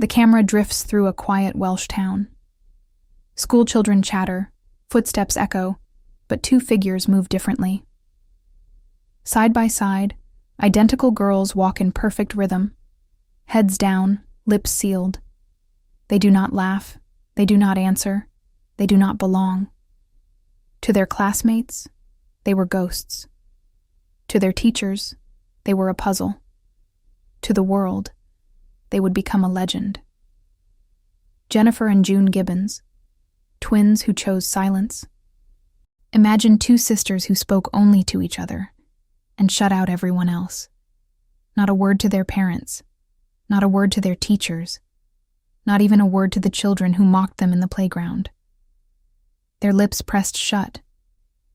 The camera drifts through a quiet Welsh town. School children chatter, footsteps echo, but two figures move differently. Side by side, identical girls walk in perfect rhythm, heads down, lips sealed. They do not laugh, they do not answer, they do not belong. To their classmates, they were ghosts. To their teachers, they were a puzzle. To the world, they would become a legend. Jennifer and June Gibbons, twins who chose silence. Imagine two sisters who spoke only to each other and shut out everyone else. Not a word to their parents, not a word to their teachers, not even a word to the children who mocked them in the playground. Their lips pressed shut,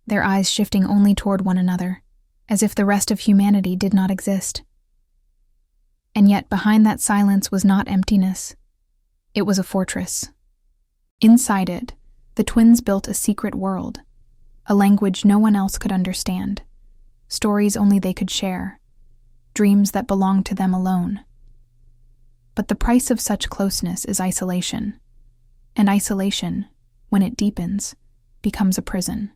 their eyes shifting only toward one another, as if the rest of humanity did not exist. And yet behind that silence was not emptiness. It was a fortress. Inside it, the twins built a secret world, a language no one else could understand, stories only they could share, dreams that belonged to them alone. But the price of such closeness is isolation, and isolation, when it deepens, becomes a prison.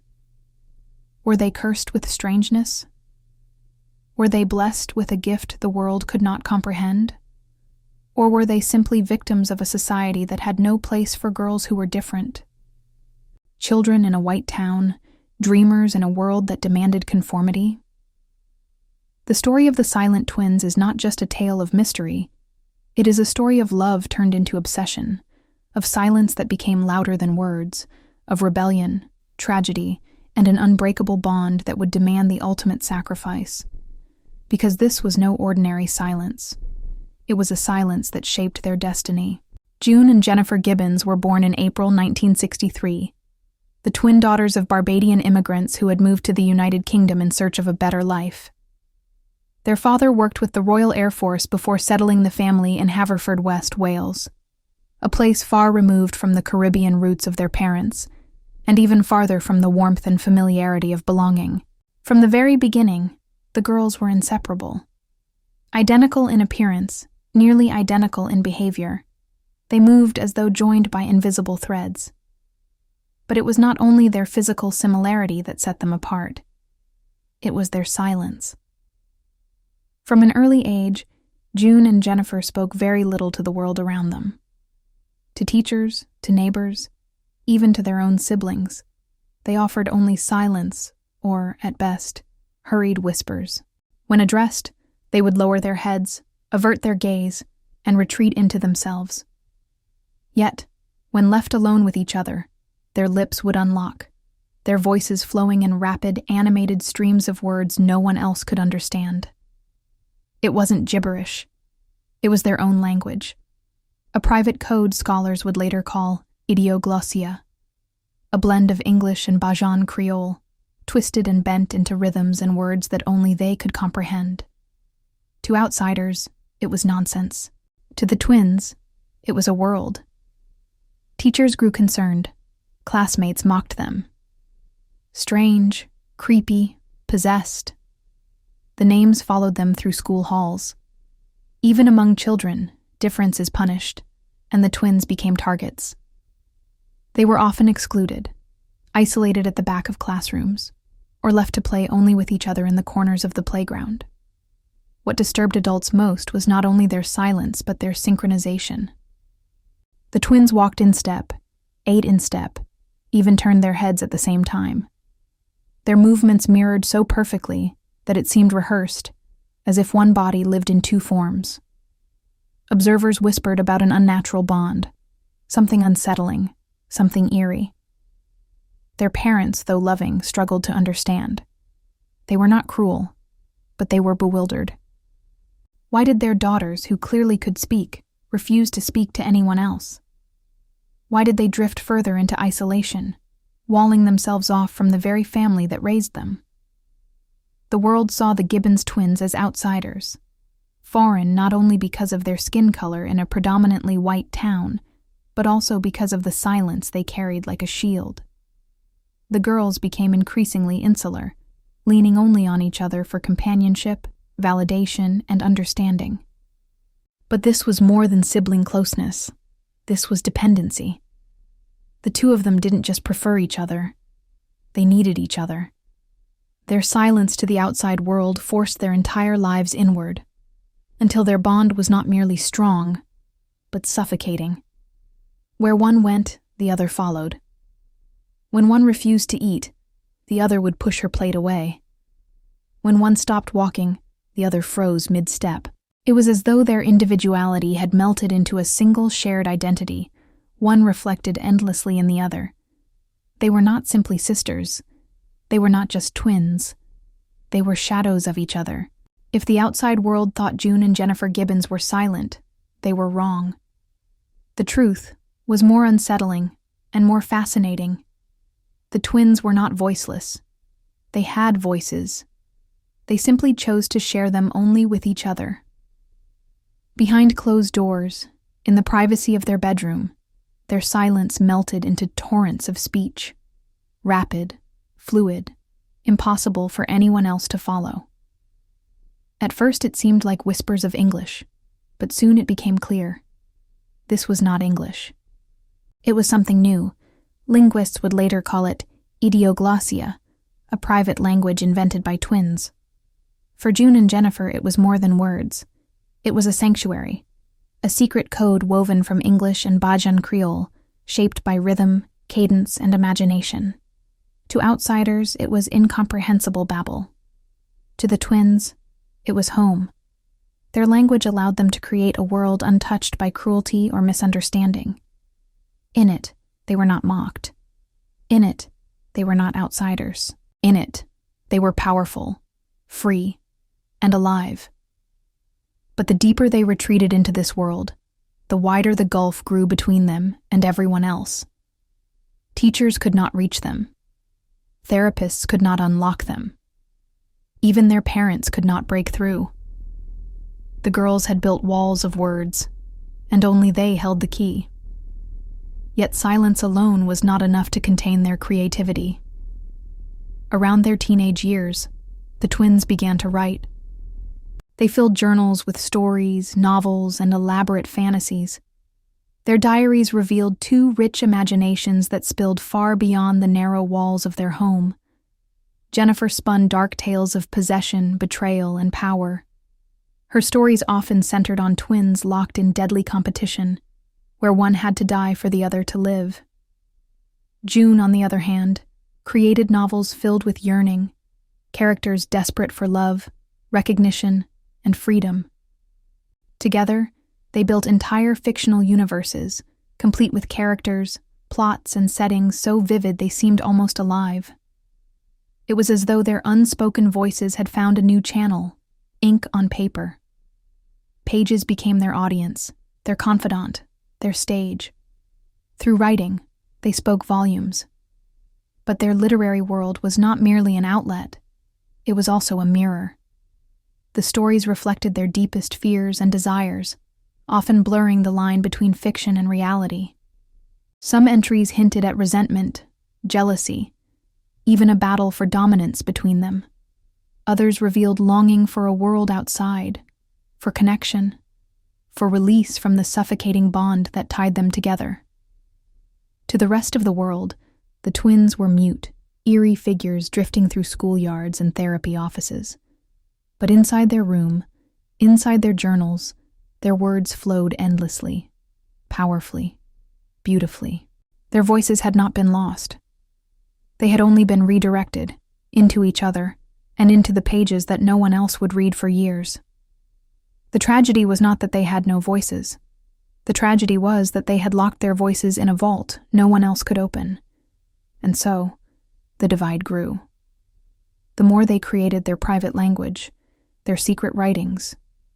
Were they cursed with strangeness? Were they blessed with a gift the world could not comprehend? Or were they simply victims of a society that had no place for girls who were different? Children in a white town, dreamers in a world that demanded conformity? The story of the silent twins is not just a tale of mystery. It is a story of love turned into obsession, of silence that became louder than words, of rebellion, tragedy, and an unbreakable bond that would demand the ultimate sacrifice. Because this was no ordinary silence. It was a silence that shaped their destiny. June and Jennifer Gibbons were born in April 1963, the twin daughters of Barbadian immigrants who had moved to the United Kingdom in search of a better life. Their father worked with the Royal Air Force before settling the family in Haverfordwest, Wales, a place far removed from the Caribbean roots of their parents, and even farther from the warmth and familiarity of belonging. From the very beginning, the girls were inseparable. Identical in appearance, nearly identical in behavior, they moved as though joined by invisible threads. But it was not only their physical similarity that set them apart. It was their silence. From an early age, June and Jennifer spoke very little to the world around them. To teachers, to neighbors, even to their own siblings, they offered only silence, or, at best, hurried whispers. When addressed, they would lower their heads, avert their gaze, and retreat into themselves. Yet, when left alone with each other, their lips would unlock, their voices flowing in rapid, animated streams of words no one else could understand. It wasn't gibberish. It was their own language, a private code scholars would later call idioglossia, a blend of English and Bajan Creole, twisted and bent into rhythms and words that only they could comprehend. To outsiders, it was nonsense. To the twins, it was a world. Teachers grew concerned. Classmates mocked them. Strange, creepy, possessed. The names followed them through school halls. Even among children, difference is punished, and the twins became targets. They were often excluded, isolated at the back of classrooms, or left to play only with each other in the corners of the playground. What disturbed adults most was not only their silence, but their synchronization. The twins walked in step, ate in step, even turned their heads at the same time. Their movements mirrored so perfectly that it seemed rehearsed, as if one body lived in two forms. Observers whispered about an unnatural bond, something unsettling, something eerie. Their parents, though loving, struggled to understand. They were not cruel, but they were bewildered. Why did their daughters, who clearly could speak, refuse to speak to anyone else? Why did they drift further into isolation, walling themselves off from the very family that raised them? The world saw the Gibbons twins as outsiders, foreign not only because of their skin color in a predominantly white town, but also because of the silence they carried like a shield. The girls became increasingly insular, leaning only on each other for companionship, validation, and understanding. But this was more than sibling closeness. This was dependency. The two of them didn't just prefer each other. They needed each other. Their silence to the outside world forced their entire lives inward, until their bond was not merely strong, but suffocating. Where one went, the other followed. When one refused to eat, the other would push her plate away. When one stopped walking, the other froze mid-step. It was as though their individuality had melted into a single shared identity, one reflected endlessly in the other. They were not simply sisters. They were not just twins. They were shadows of each other. If the outside world thought June and Jennifer Gibbons were silent, they were wrong. The truth was more unsettling and more fascinating. The twins were not voiceless. They had voices. They simply chose to share them only with each other. Behind closed doors, in the privacy of their bedroom, their silence melted into torrents of speech, rapid, fluid, impossible for anyone else to follow. At first it seemed like whispers of English, but soon it became clear. This was not English. It was something new. Linguists would later call it idioglossia, a private language invented by twins. For June and Jennifer, it was more than words. It was a sanctuary, a secret code woven from English and Barbadian Creole, shaped by rhythm, cadence, and imagination. To outsiders, it was incomprehensible babble. To the twins, it was home. Their language allowed them to create a world untouched by cruelty or misunderstanding. In it, they were not mocked. In it, they were not outsiders. In it, they were powerful, free, and alive. But the deeper they retreated into this world, the wider the gulf grew between them and everyone else. Teachers could not reach them. Therapists could not unlock them. Even their parents could not break through. The girls had built walls of words, and only they held the key. Yet silence alone was not enough to contain their creativity. Around their teenage years, the twins began to write. They filled journals with stories, novels, and elaborate fantasies. Their diaries revealed two rich imaginations that spilled far beyond the narrow walls of their home. Jennifer spun dark tales of possession, betrayal, and power. Her stories often centered on twins locked in deadly competition, where one had to die for the other to live. June, on the other hand, created novels filled with yearning, characters desperate for love, recognition, and freedom. Together, they built entire fictional universes, complete with characters, plots, and settings so vivid they seemed almost alive. It was as though their unspoken voices had found a new channel, ink on paper. Pages became their audience, their confidant, their stage. Through writing, they spoke volumes. But their literary world was not merely an outlet, it was also a mirror. The stories reflected their deepest fears and desires, often blurring the line between fiction and reality. Some entries hinted at resentment, jealousy, even a battle for dominance between them. Others revealed longing for a world outside, for connection, for release from the suffocating bond that tied them together. To the rest of the world, the twins were mute, eerie figures drifting through schoolyards and therapy offices. But inside their room, inside their journals, their words flowed endlessly, powerfully, beautifully. Their voices had not been lost. They had only been redirected, into each other, and into the pages that no one else would read for years. The tragedy was not that they had no voices. The tragedy was that they had locked their voices in a vault no one else could open. And so, the divide grew. The more they created their private language, their secret writings,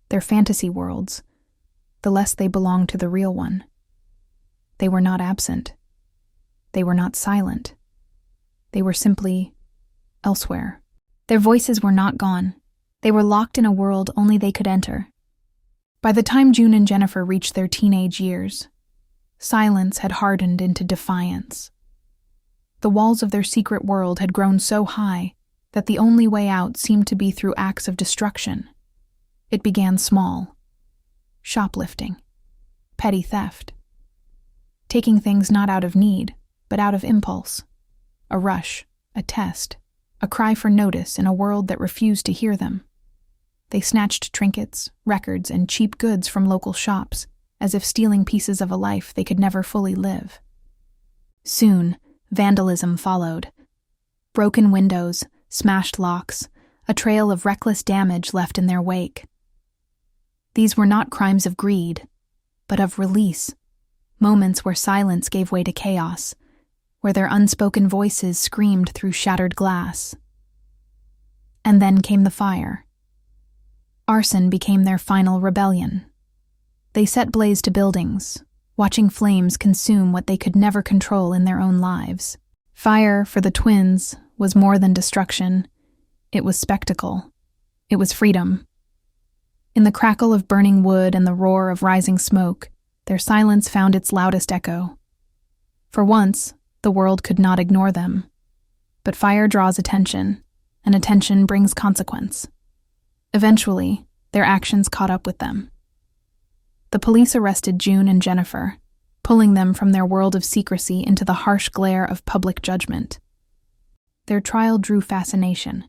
their fantasy worlds, the less they belonged to the real one. They were not absent. They were not silent. They were simply elsewhere. Their voices were not gone. They were locked in a world only they could enter. By the time June and Jennifer reached their teenage years, silence had hardened into defiance. The walls of their secret world had grown so high that the only way out seemed to be through acts of destruction. It began small. shoplifting, petty theft. Taking things not out of need, but out of impulse. A rush, a test, a cry for notice in a world that refused to hear them. They snatched trinkets, records, and cheap goods from local shops, as if stealing pieces of a life they could never fully live. Soon, vandalism followed. Broken windows, smashed locks, a trail of reckless damage left in their wake. These were not crimes of greed, but of release, moments where silence gave way to chaos, where their unspoken voices screamed through shattered glass. And then came the fire. Arson became their final rebellion. They set blaze to buildings, watching flames consume what they could never control in their own lives. Fire, for the twins, was more than destruction. It was spectacle. It was freedom. In the crackle of burning wood and the roar of rising smoke, their silence found its loudest echo. For once, the world could not ignore them. But fire draws attention, and attention brings consequence. Eventually, their actions caught up with them. The police arrested June and Jennifer, pulling them from their world of secrecy into the harsh glare of public judgment. Their trial drew fascination,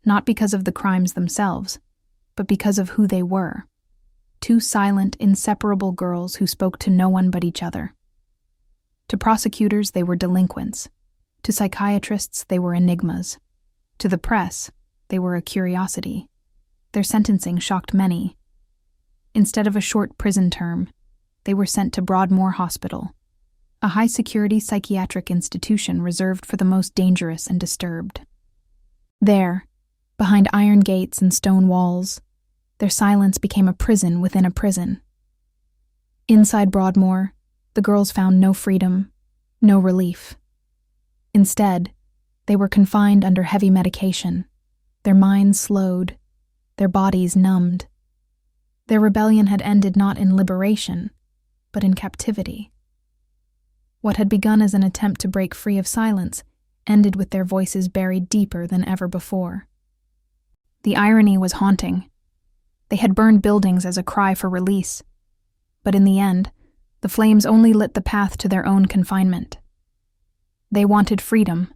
not because of the crimes themselves, but because of who they were. Two silent, inseparable girls who spoke to no one but each other. To prosecutors, they were delinquents. To psychiatrists, they were enigmas. To the press, they were a curiosity. Their sentencing shocked many. Instead of a short prison term, they were sent to Broadmoor Hospital, a high-security psychiatric institution reserved for the most dangerous and disturbed. There, behind iron gates and stone walls, their silence became a prison within a prison. Inside Broadmoor, the girls found no freedom, no relief. Instead, they were confined under heavy medication, their minds slowed, their bodies numbed. Their rebellion had ended not in liberation, but in captivity. What had begun as an attempt to break free of silence ended with their voices buried deeper than ever before. The irony was haunting. They had burned buildings as a cry for release, but in the end, the flames only lit the path to their own confinement. They wanted freedom,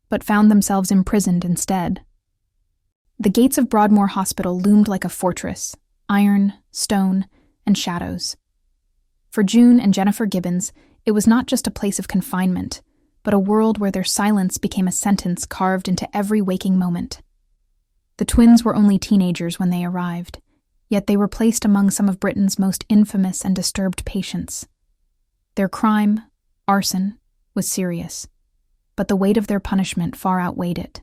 but found themselves imprisoned instead. The gates of Broadmoor Hospital loomed like a fortress, iron, stone, and shadows. For June and Jennifer Gibbons, it was not just a place of confinement, but a world where their silence became a sentence carved into every waking moment. The twins were only teenagers when they arrived, yet they were placed among some of Britain's most infamous and disturbed patients. Their crime, arson, was serious, but the weight of their punishment far outweighed it.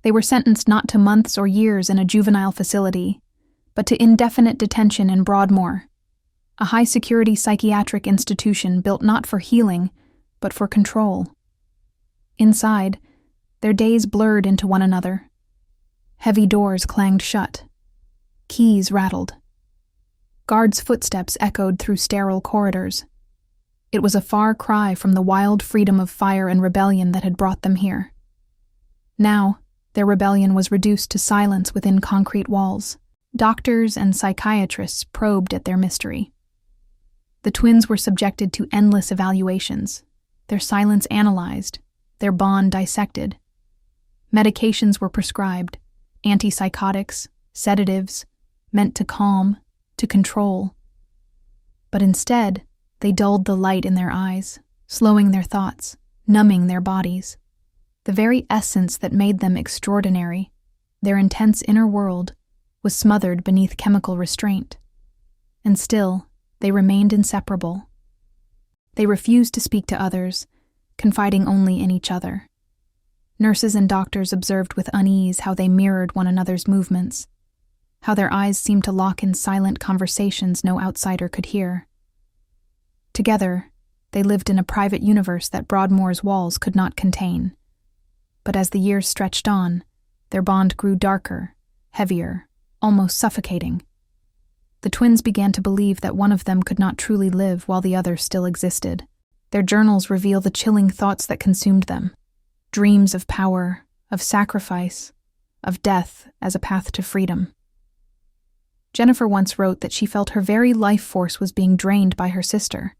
They were sentenced not to months or years in a juvenile facility, but to indefinite detention in Broadmoor, a high-security psychiatric institution built not for healing, but for control. Inside, their days blurred into one another. Heavy doors clanged shut. Keys rattled. Guards' footsteps echoed through sterile corridors. It was a far cry from the wild freedom of fire and rebellion that had brought them here. Now, their rebellion was reduced to silence within concrete walls. Doctors and psychiatrists probed at their mystery. The twins were subjected to endless evaluations, their silence analyzed, their bond dissected. Medications were prescribed, antipsychotics, sedatives, meant to calm, to control. But instead, they dulled the light in their eyes, slowing their thoughts, numbing their bodies. The very essence that made them extraordinary, their intense inner world, was smothered beneath chemical restraint. And still, they remained inseparable. They refused to speak to others, confiding only in each other. Nurses and doctors observed with unease how they mirrored one another's movements, how their eyes seemed to lock in silent conversations no outsider could hear. Together, they lived in a private universe that Broadmoor's walls could not contain. But as the years stretched on, their bond grew darker, heavier, almost suffocating. The twins began to believe that one of them could not truly live while the other still existed. Their journals reveal the chilling thoughts that consumed them. Dreams of power, of sacrifice, of death as a path to freedom. Jennifer once wrote that she felt her very life force was being drained by her sister,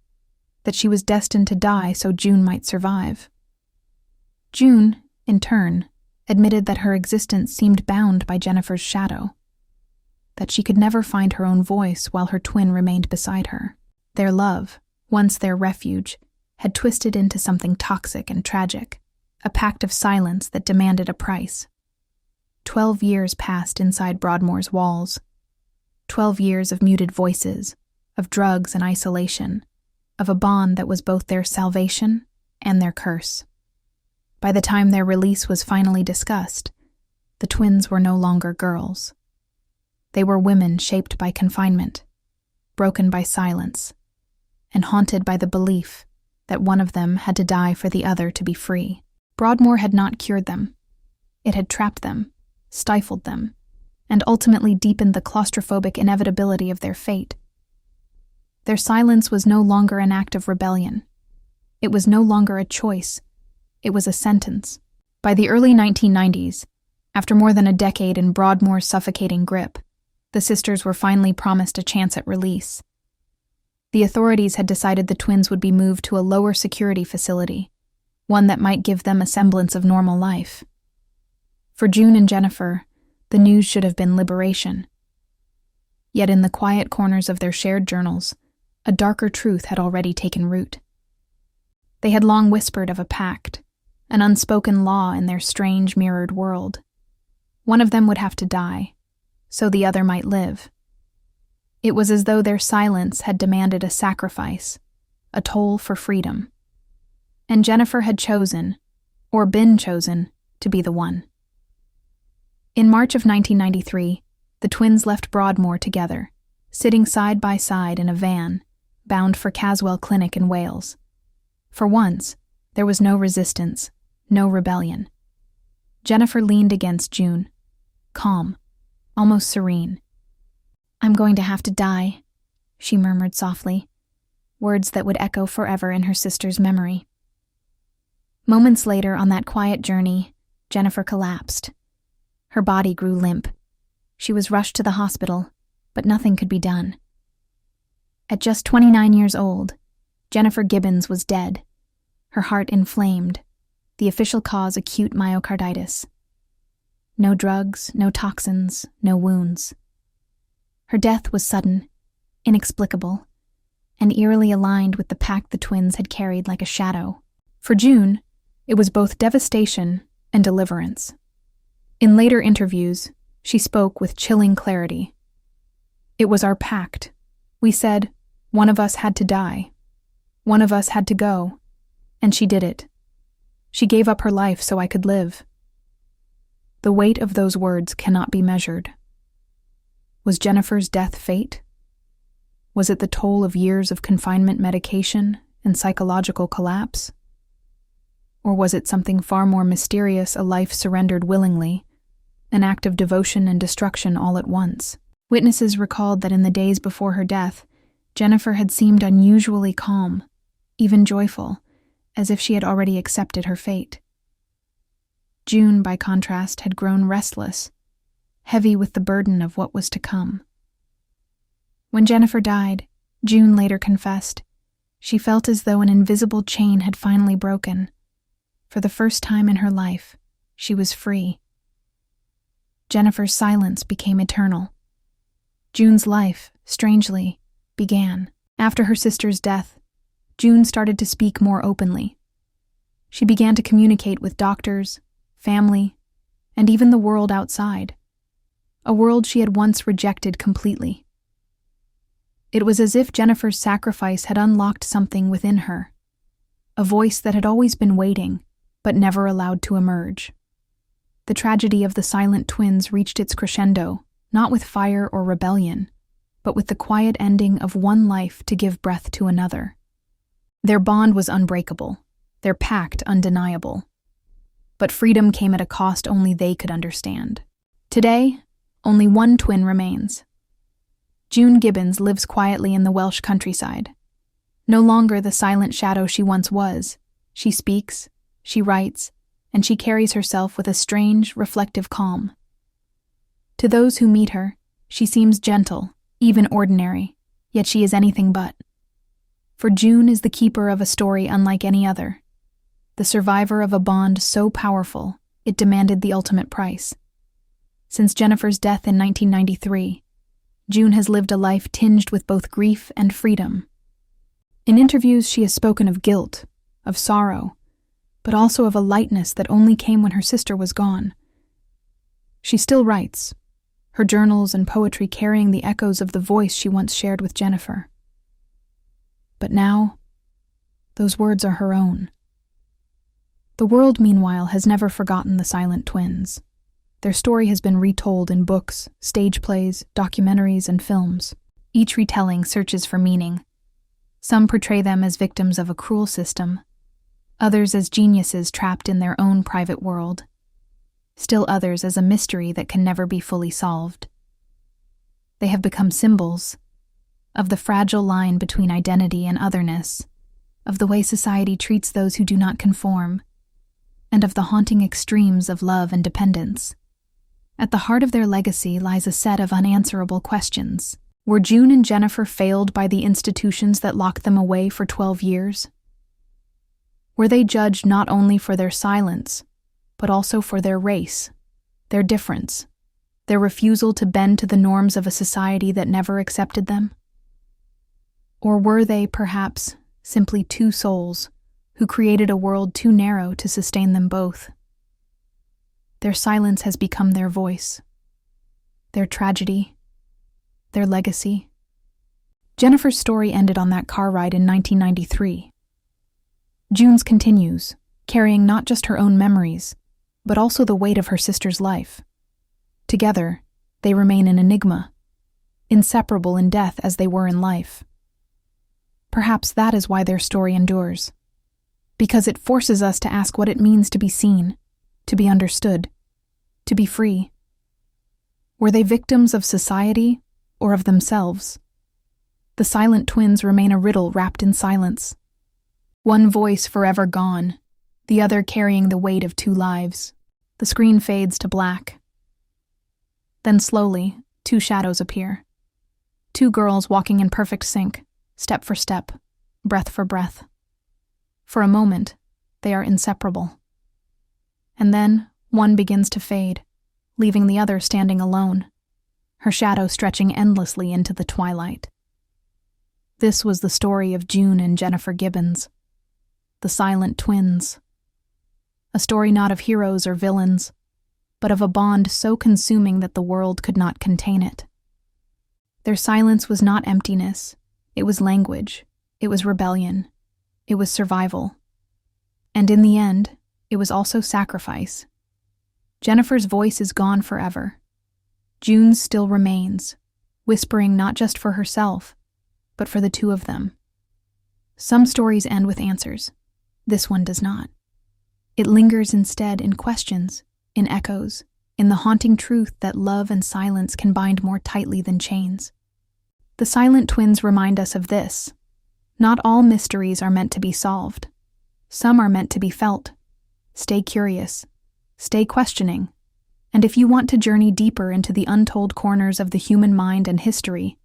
that she was destined to die so June might survive. June, in turn, admitted that her existence seemed bound by Jennifer's shadow, that she could never find her own voice while her twin remained beside her. Their love, once their refuge, had twisted into something toxic and tragic, a pact of silence that demanded a price. 12 years passed inside Broadmoor's walls. 12 years of muted voices, of drugs and isolation, of a bond that was both their salvation and their curse. By the time their release was finally discussed, the twins were no longer girls. They were women shaped by confinement, broken by silence, and haunted by the belief that one of them had to die for the other to be free. Broadmoor had not cured them. It had trapped them, stifled them, and ultimately deepened the claustrophobic inevitability of their fate. Their silence was no longer an act of rebellion. It was no longer a choice. It was a sentence. By the early 1990s, after more than a decade in Broadmoor's suffocating grip, the sisters were finally promised a chance at release. The authorities had decided the twins would be moved to a lower security facility, one that might give them a semblance of normal life. For June and Jennifer, the news should have been liberation. Yet in the quiet corners of their shared journals, a darker truth had already taken root. They had long whispered of a pact, an unspoken law in their strange mirrored world. One of them would have to die, so the other might live. It was as though their silence had demanded a sacrifice, a toll for freedom. And Jennifer had chosen, or been chosen, to be the one. In March of 1993, the twins left Broadmoor together, sitting side by side in a van, bound for Caswell Clinic in Wales. For once, there was no resistance, no rebellion. Jennifer leaned against June, calm, almost serene. "I'm going to have to die," she murmured softly, words that would echo forever in her sister's memory. Moments later on that quiet journey, Jennifer collapsed. Her body grew limp. She was rushed to the hospital, but nothing could be done. At just 29 years old, Jennifer Gibbons was dead, her heart inflamed, the official cause acute myocarditis. No drugs, no toxins, no wounds. Her death was sudden, inexplicable, and eerily aligned with the pact the twins had carried like a shadow. For June, it was both devastation and deliverance. In later interviews, she spoke with chilling clarity. "It was our pact. We said, one of us had to die. One of us had to go. And she did it. She gave up her life so I could live." The weight of those words cannot be measured. Was Jennifer's death fate? Was it the toll of years of confinement medication and psychological collapse? Or was it something far more mysterious, a life surrendered willingly, an act of devotion and destruction all at once? Witnesses recalled that in the days before her death, Jennifer had seemed unusually calm, even joyful, as if she had already accepted her fate. June, by contrast, had grown restless, heavy with the burden of what was to come. When Jennifer died, June later confessed, she felt as though an invisible chain had finally broken. For the first time in her life, she was free. Jennifer's silence became eternal. June's life, strangely, began. After her sister's death, June started to speak more openly. She began to communicate with doctors, family, and even the world outside, a world she had once rejected completely. It was as if Jennifer's sacrifice had unlocked something within her, a voice that had always been waiting, but never allowed to emerge. The tragedy of the silent twins reached its crescendo, not with fire or rebellion, but with the quiet ending of one life to give breath to another. Their bond was unbreakable, their pact undeniable. But freedom came at a cost only they could understand. Today, only one twin remains. June Gibbons lives quietly in the Welsh countryside. No longer the silent shadow she once was, she speaks, she writes, and she carries herself with a strange, reflective calm. To those who meet her, she seems gentle, even ordinary, yet she is anything but. For June is the keeper of a story unlike any other, the survivor of a bond so powerful it demanded the ultimate price. Since Jennifer's death in 1993, June has lived a life tinged with both grief and freedom. In interviews, she has spoken of guilt, of sorrow, but also of a lightness that only came when her sister was gone. She still writes, her journals and poetry carrying the echoes of the voice she once shared with Jennifer. But now, those words are her own. The world, meanwhile, has never forgotten the silent twins. Their story has been retold in books, stage plays, documentaries, and films. Each retelling searches for meaning. Some portray them as victims of a cruel system, others as geniuses trapped in their own private world, still others as a mystery that can never be fully solved. They have become symbols of the fragile line between identity and otherness, of the way society treats those who do not conform, and of the haunting extremes of love and dependence. At the heart of their legacy lies a set of unanswerable questions. Were June and Jennifer failed by the institutions that locked them away for 12 years? Were they judged not only for their silence, but also for their race, their difference, their refusal to bend to the norms of a society that never accepted them? Or were they, perhaps, simply two souls who created a world too narrow to sustain them both? Their silence has become their voice, their tragedy, their legacy. Jennifer's story ended on that car ride in 1993. June's continues, carrying not just her own memories, but also the weight of her sister's life. Together, they remain an enigma, inseparable in death as they were in life. Perhaps that is why their story endures, because it forces us to ask what it means to be seen, to be understood, to be free. Were they victims of society or of themselves? The silent twins remain a riddle wrapped in silence. One voice forever gone, the other carrying the weight of two lives. The screen fades to black. Then slowly, two shadows appear. Two girls walking in perfect sync, step for step, breath for breath. For a moment, they are inseparable. And then, one begins to fade, leaving the other standing alone, her shadow stretching endlessly into the twilight. This was the story of June and Jennifer Gibbons, the silent twins. A story not of heroes or villains, but of a bond so consuming that the world could not contain it. Their silence was not emptiness, it was language, it was rebellion, it was survival. And in the end, it was also sacrifice. Jennifer's voice is gone forever. June's still remains, whispering not just for herself, but for the two of them. Some stories end with answers. This one does not. It lingers instead in questions, in echoes, in the haunting truth that love and silence can bind more tightly than chains. The silent twins remind us of this. Not all mysteries are meant to be solved. Some are meant to be felt. Stay curious. Stay questioning. And if you want to journey deeper into the untold corners of the human mind and history,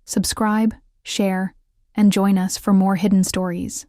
subscribe, share, and join us for more hidden stories.